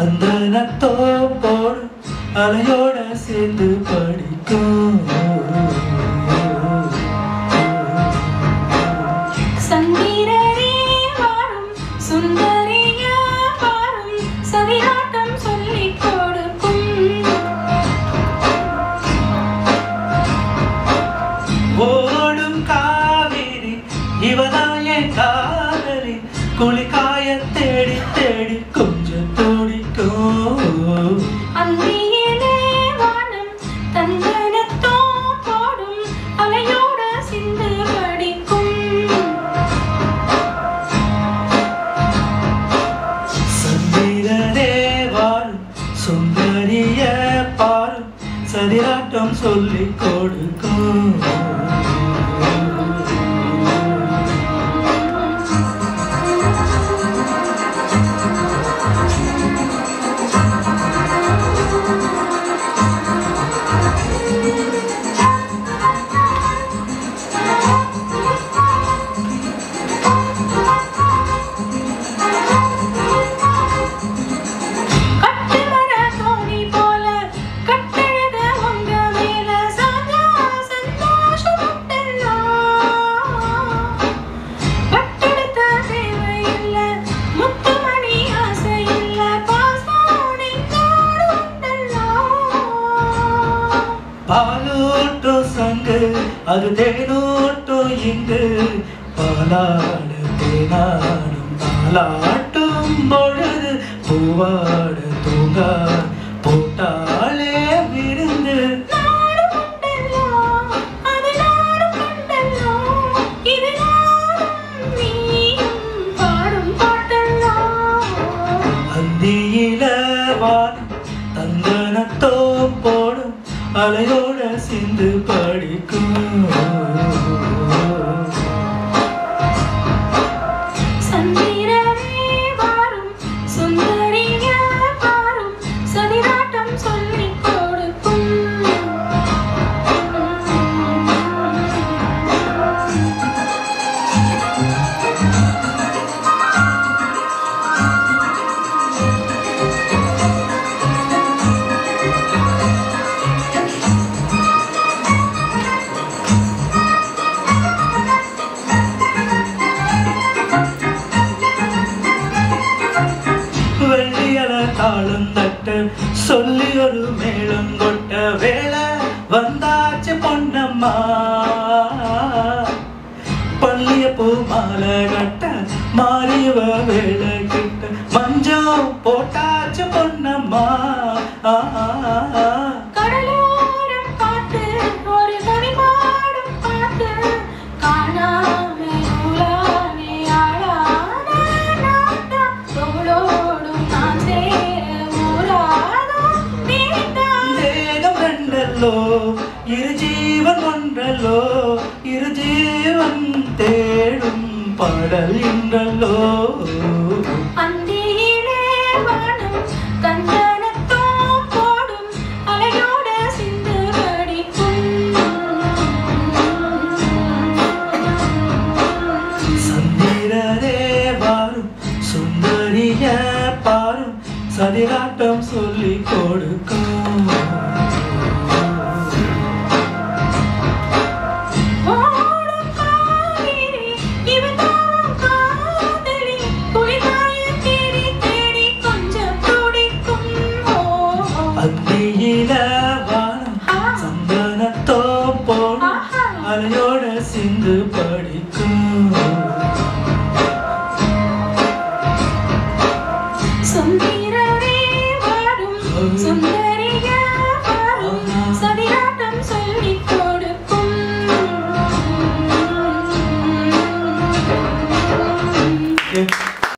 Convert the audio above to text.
அந்த நத்தோப்போடு அலையோட சேர்ந்து படிக்கும். சந்திரரே வாரும் சுந்தரியா வாரும் சதிராட்டம் சொல்லிக் கொடுக்கும். ஓடும் காவிரி இவதான் என் காதலி, குளிக்காய தேடி தேடி கொஞ்சம் துடிக்கும். அந்தியிலே வானம் தந்தனத்தோ போடும் அலையோட சிந்து படிக்கும். சந்திரனே வாரும் சுந்தரிய பாரும் சதிராட்டம் சொல்லிக் கொடுக்கும். பாலூட்டும் சங்கு அது தேனூட்டும் இங்கு, பாலாடு தேனாடும் பாலாட்டும் பொழுது பூவாட தூங்க போட்டாலே விருந்து. அந்தியில வானம் தந்தனத்தோ போடும் அலையோட சிந்து படிக்கும். சந்திரரே வாரும் சுந்தரியா வாரும் சதிராட்டம் சொல்லிக் கொடுக்கும். தாளம் தட்ட சொல்லி ஒரு மேளம் கொட்ட வேளை வந்தாச்சு பொன்னம்மா, பள்ளிய பூ மாலை கட்ட மாறியவ வேலை கிட்ட மஞ்சம் போட்டாச்சு பொன்னம்மா. கடலோரம் பார்த்து ஒரு கவி பாடும் பார்த்து காணாமே உலானே ஆளான நாட்டம் தோளோடும் நான் சேர ஊராதோ நீதான். தேகம் ரெண்டல்லோ இரு ஜீவன் ஒன்றல்லோ, இரு ஜீவன் தேடும் பாடல் என்றல்லோ. அந்தியிலே வானம் கந்தனத்தோ போடும் அலையோட சிந்து படிக்கும். சந்திரரே வாரும் சுந்தரிய பாரும் சதிராட்டம் சொல்லிக் கொடுக்கும். ஓடும் காவிரி இவதான் காதலி, குளிக்காய தேடி தேடி கொஞ்சம் துடிக்கும். அந்தியில வானம் சந்தனத்தோ போடும் அலையோட சிந்து படிக்கும். சுந்தரரே வாரும் சுந்தரியா